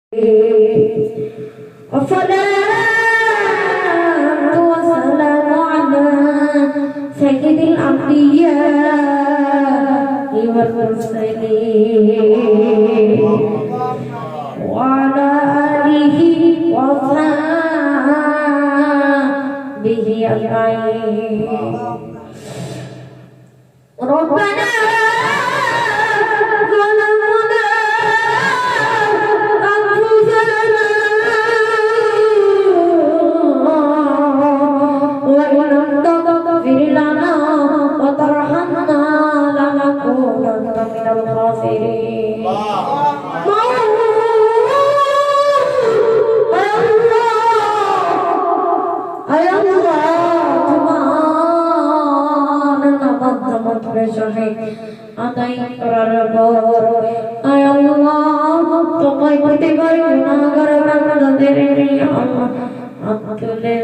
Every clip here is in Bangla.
والصلاة والسلام على سيد الأنبياء والمرسلين وعلى آله وصحبه أجمعين. ربنا আদায় করার পর আয় আল্লাহ তোমায় প্রতিবার গুনাহগার বান্দাদের নিয়ে আল্লাহ তুলে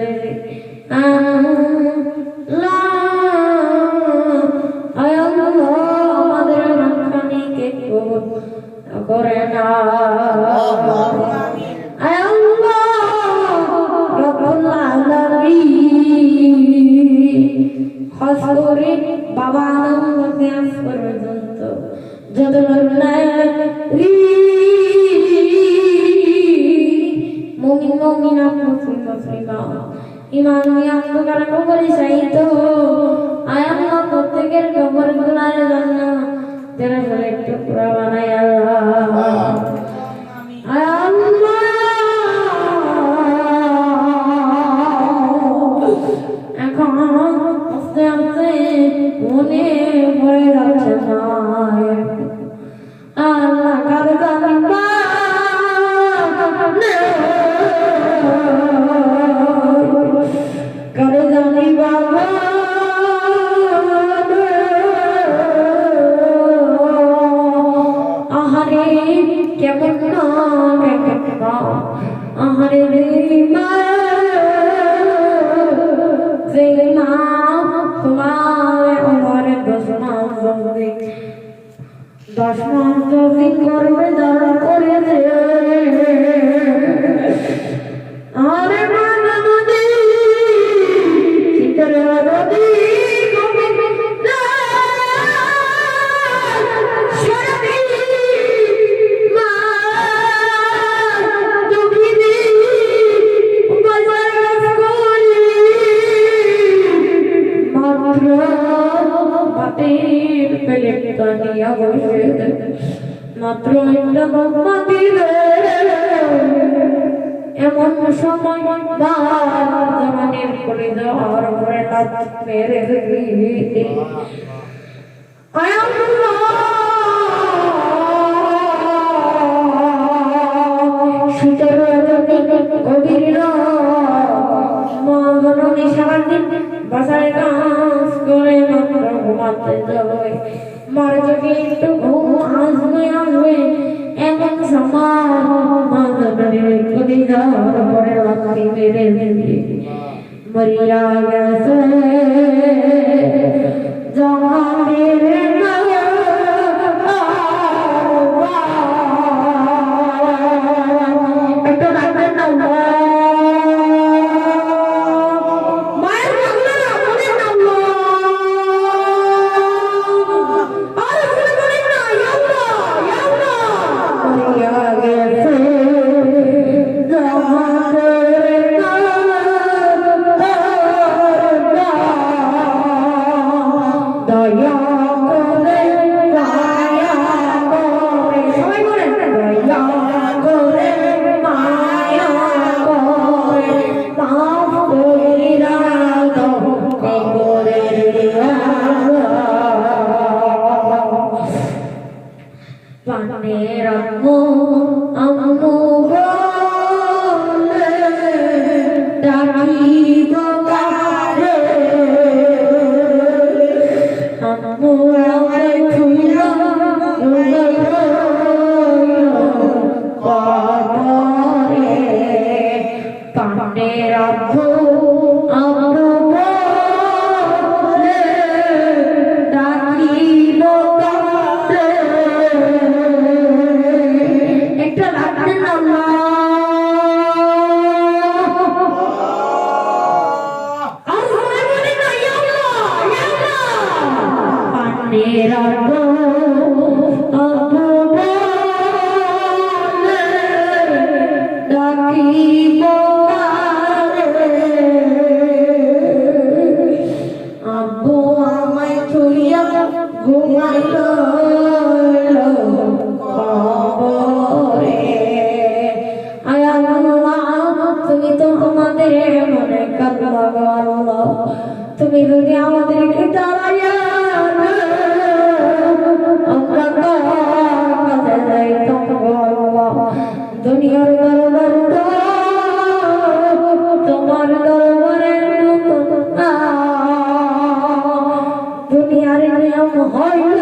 আয় আল্লাহ আমাদের নামখানিকে কবুল করে না। আয় আল্লাহ রব্বুল আলামিন খাস করে বাবা পর্যন্ত যত মুমিন মুমিনা মুসলিমা ঈমান নিয়ে অন্ধকার কবরে শাহিদ আয় আল্লাহ প্রত্যেকের কবর গুনার জন্য যারা বলে টুকরা বানায় আল্লাহ আয় আল্লাহ এখন আস্তে আস্তে মনে পড়ে যাচ্ছে না আল্লাহ কার জানি কার জানি বাবা আহারে কেমন আহারে রে মা দশ মাস যদি করবে দান করে দে আরে নদী চিতরে নদী মাত্র একটা বাবা দিলে এমন সময় জমানের করে দেওয়ার পরে মেরে শীতের গভীর মা জননী সারাদিন বাসায় কাজ করে মাত্র ঘুমাতে যাবে মার যদি একটু ঘুম আসবে এমন সময় যাওয়ার পরে রাত্রি মেরে মরিয়া গেছে জমানের একটু রাখবেন না একটা রাখবেন না দুনিয়ার দরবার তোমার দরবারের মতো না, দুনিয়ার নিয়ম হইল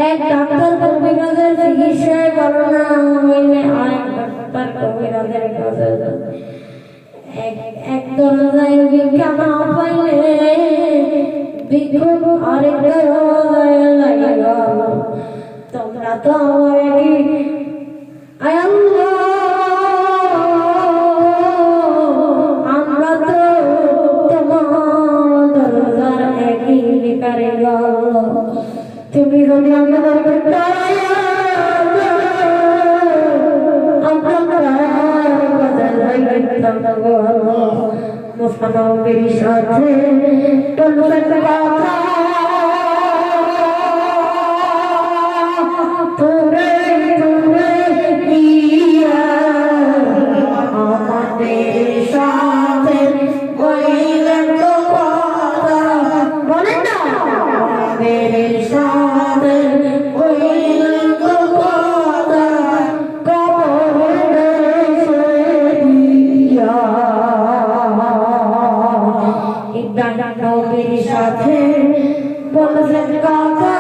এক ডাক্তার কবিরাজের চিকিৎসায় ভালো না হইলে আরেক ডাক্তার কবিরাজের কাছে এক দরজায় ভিক্ষা না পাইলে ভিক্ষুক আরেক দরজায় লাগা। তোমরা তো আমার আয় আল্লাহ, আমরা তো তোমার দরজার একই ভিখারি গো। তুমি যদি আমাদের মুসলমানের সাথে বলবেন কথা, তোরে তোরে দিয়া আমাদের সাথে বলবেন কথা, বলেন না আমাদের সাথে বলবেন কথা, কবর দিয়া নবীর সাথে বলবেন কথা,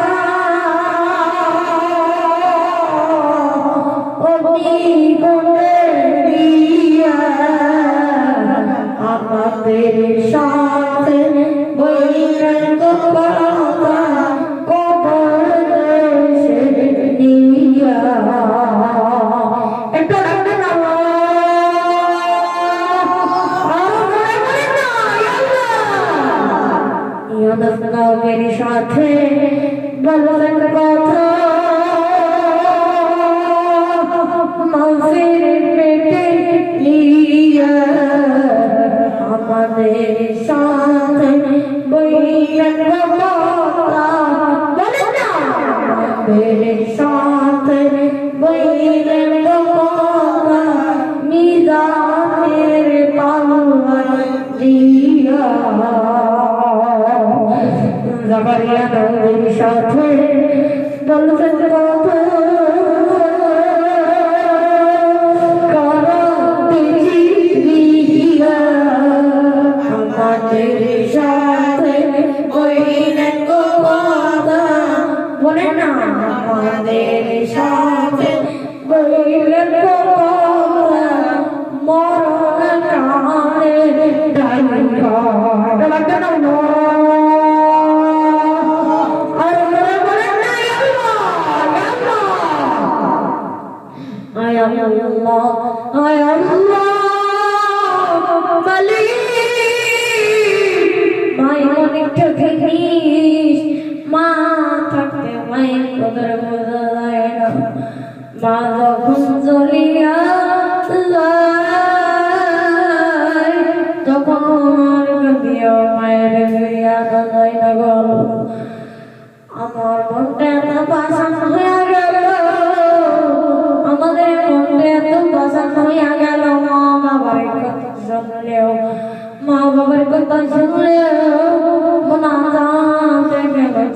আমাদের সাথে বলবেন কথা, কবর দিয়া এটা নবীর সাথে বলবেন কথা, মাফির পেটে লিয়া আমাদের সাথে বলবেন কথা, বলেন না আমাদের সাথে বলবেন কথা, মিজানের পাল্লায় দিয়া জাকারিয়া নবীর সাথে বলবেন কথা, আমাদের সাথে বলবেন কথা, বলেন না আমাদের সাথে বলবেন কথা, মরণ কালের ডাইকা মা থাকতে মায়ের কদর বোঝা যায় না, মা যখন জ্বলিয়া যায় তখন মায়ের ফিরিয়া যায় না গো। আমার মনটা এত বাসান হইয়া গেল, আমাদের মনটা এত বাসান হইয়া গেল, মা বাবার কথা শুনলেও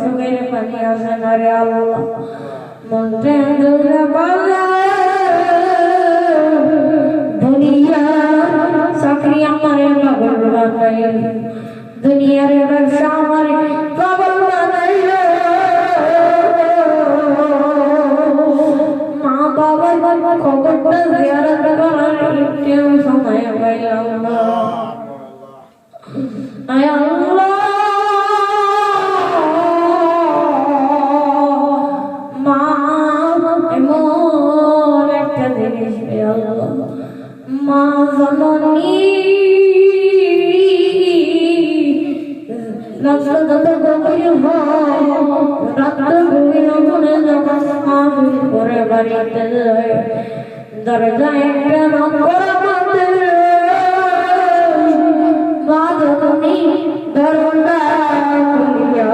চোখের পানি আসে না রে আল্লাহ। মনটা দুনিয়া চাকরি আমার পাগল বানাইল, দুনিয়ার ব্যবসা আমার পাগল বানাইল, মা বাবার খবরটা জিয়ারত করার একটু সময় পাইলাম না। আয় আল্লাহ, মা এমন একটা জিনিস, মা জননী রাত্র যত গভীর হয়, রাত্র গভীর মনে যখন মা করে বাড়িতে যায়, দরজায় একটা নক করা মাত্র মা জননী দরজা খুলিয়া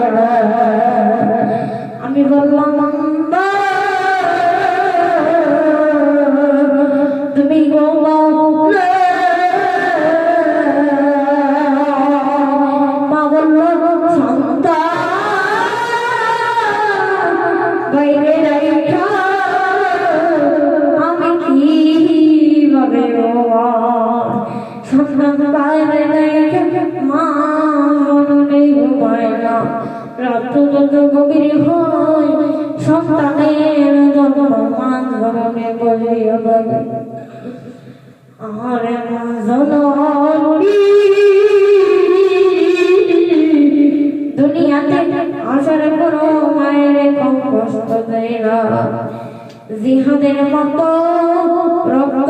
আমি বললাম তুমি গো মা বলল সন্তান বাইরে রাইখা বাইরে দেখে মা মনে ঘুমায় না রাত যত গভীর হয় সন্তানের যত মান গরমে বলিয়া বলে আরে মা জননী দুনিয়াতে আসার কোনো মায়ের কম কষ্ট দেয় না জিহাদের মতো রক্ত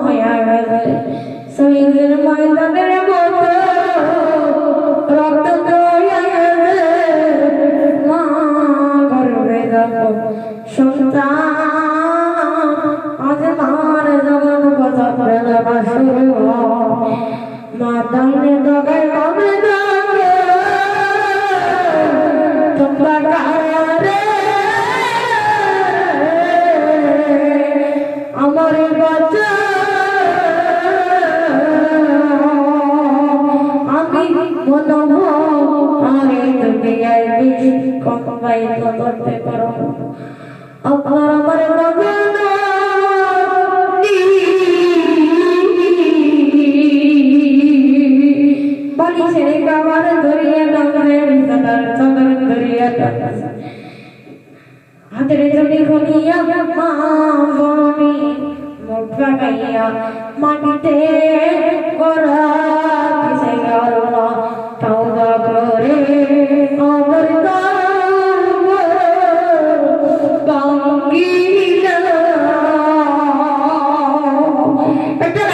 হয়ে গেছে শহীদের ময়দানের মতো রক্ত হয়ে গেছে মা গর্বে দেখো সন্তান আজ মার জগন কথা করে দেওয়া শুরু মা দাইনে দগায় কবে যাবে তোমরা কারে আমার বাচ্চা আমি মন আরে দুনিয়ায় বেশি কমাই করতে পারো আপনার আমার মগন বাড়ি ছেড়ে কাবার ধরিয়া ডাঙরে বিছানার চাদর ধরিয়া হাতের জমি খুলিয়া মা বনি মুখ লাগাইয়া মাটিতে করা পিছে গেল তওবা করে আমার বাঙ্গিলা এটা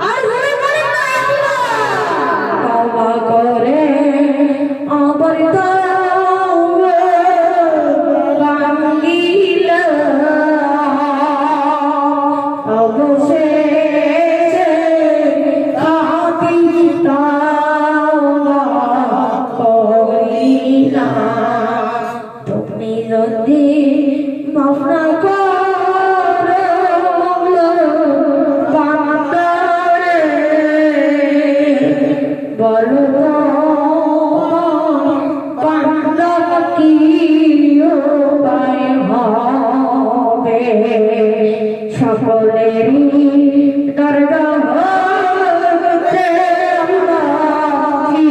আর ঘরে ঘরে তওবা করে আমার বাঙ্গিলা অবশেষে খাতি তওবা করিলা তুমি যদি মাফ না করো বান্দারে বলো বান্দা কি উপায় হবে সকলেরই দরগা হতে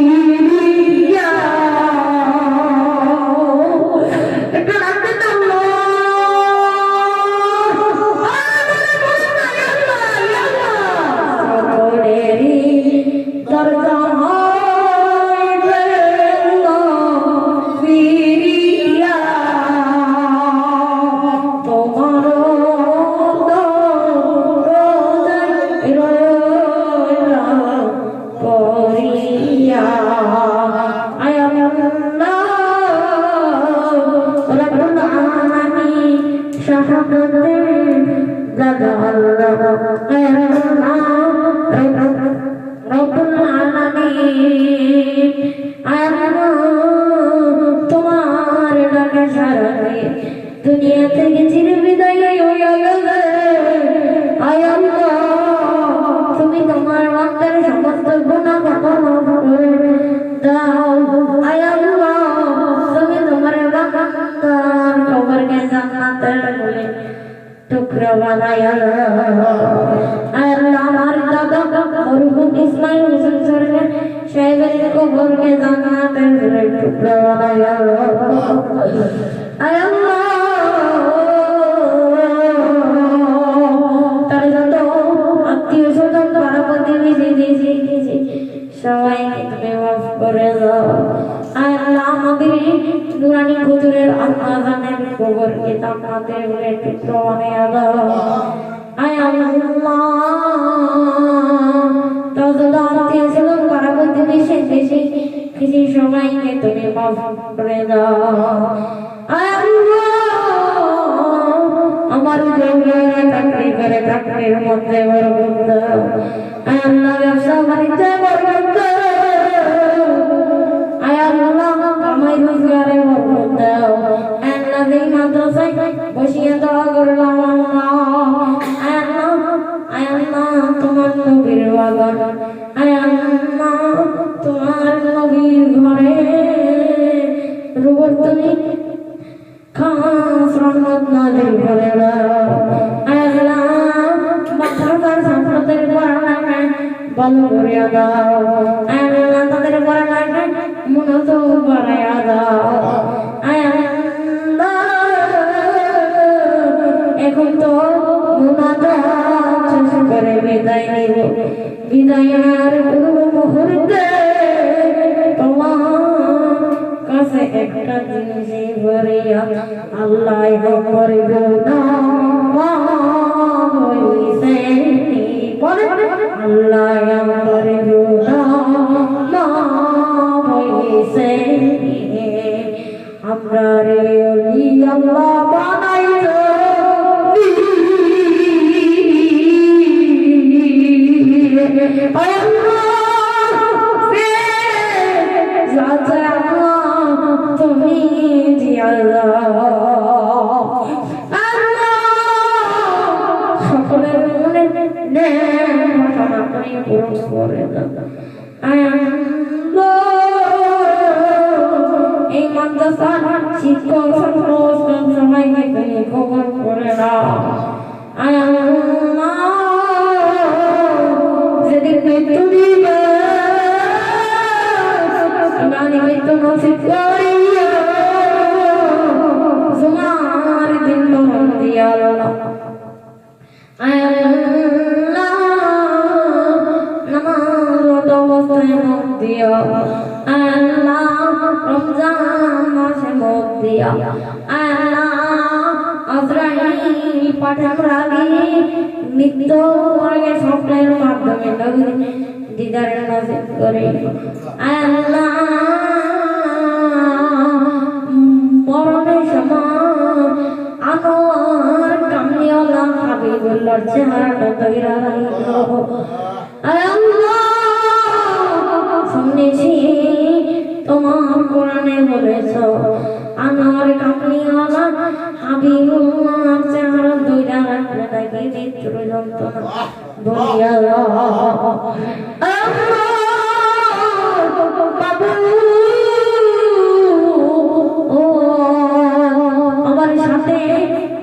ফিরিয়া সকলেরই দরগা হতে ফিরিয়া তোমার করিয়া আয় আল্লাহ রব্বুল আলামিন শাহাদাতে দাদা আল্লাহ আয় আল্লাহ রব্বুল আলামিন আয় আল্লাহ তোমার ডাকে সাড়া দিয়ে দুনিয়া থেকে চির বিদায় হইয়া গেলে আয় আল্লাহ তুমি তোমার বান্দার সমস্ত গুনাহ মাফ করে দাও আয় আল্লাহ তুমি তোমার বান্দার কবরকে জান্নাতের বলে টুকরা বানায়া আয় আল্লাহ আমার দাদা মরহুম ইসমাইল হোসেন সরকার সাহেবের কবরকে জান্নাতের বলে টুকরা বানায়া আয় আল্লাহ তার যত আত্মীয় স্বজন পাড়া প্রতিবেশী সবাইকে তুমি মাফ করে দাও আয় আল্লাহ আমাদের নুরানি হুজুরের আজানের কবরকে জান্নাতের বলে টুকরা বানায়া দাও আয় আল্লাহ যত আত্মীয় স্বজন পাড়া প্রতিবেশী কিছু সবাইকে তুমি মাফ করে দাও আয় আল্লাহ আমার জমিরা চাকরি করে চাকরির মধ্যে বরকত দাও আয় আল্লাহ ব্যবসা বাণিজ্যে বরকত দাও আয় আল্লাহ আমার রোজগারে বরকত দাও আয় আল্লাহ এই মাদ্রাসায় বসিয়ে দোয়া করলাম আয় আল্লাহ তোমার নবীর বাগান আয় আল্লাহ তোমার নবীর ঘরে রূপ তুমি খাস রহমত নাজিল করে দাও আয় আল্লাহ করিয়া আল্লাহ করে না হইছে বলে আল্লাহ করে না হইছে আমরা রে ওলি আল্লাহ বানাইছো তুমি সকলের মনে পূরণ করে এই মাদ্রাসার শিক্ষক ছাত্র সবাইকে তুমি কবুল করে নাও যেদিন মৃত্যু দিবে ইমানি মৃত্যু নসিব করিয়া তোমার দিন বহন দিয়া নামাজ অবস্থায় মুখ দিয়া রমজান মাসে মুখ দিয়া আজরাইল পাঠানোর আগে নিত্য আগে স্বপ্নের মাধ্যমে দিদারের নসিব করে মরণের সময় আনোয়ার কামলিওয়ালা হাবিবুল্লাহর চেহারাটা তৈরি হলো শুনেছি তোমার কোরআনে বলেছো আনোয়ার কামলিওয়ালা হাবিবুল্লাহর চেহারা তৈরি রাখলে নাকি মৃত্যুর যন্ত্রণা বলিয়া আমার সাথে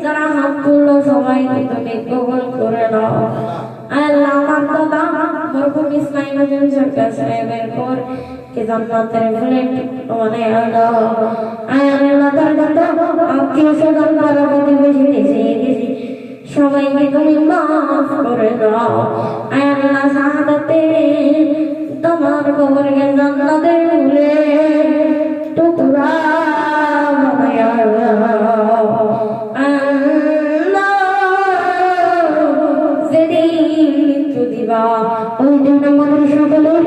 যারা হাত তুললো সবাই তুমি কবুল করে নাও আল্লাহ আমার দাদা মরহুম ইসমাইল হোসেন সরকার সাহেবের পর কে জান্নাতের ফ্ল্যাট মানে আল্লাহ তার যত আত্মীয় স্বজন পাড়া প্রতিবেশী এসে গেছি সবাইকে তুমি মাফ করে দাও আল্লাহ শাহাদাতে তোমার কবরকে জান্নাতের ফুলে টুকরা বানায়া ওই দিন আমাদের সকলের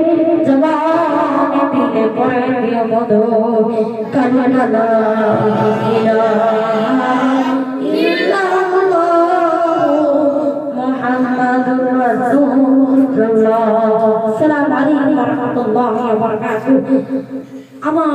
জবানে দিলে পড়ে দিও মধু কান্না মুহাম্মাদুর রাসূলুল্লাহ। আসসালামু আলাইকুম ওয়া রাহমাতুল্লাহি ওয়া বারাকাতুহু। আমার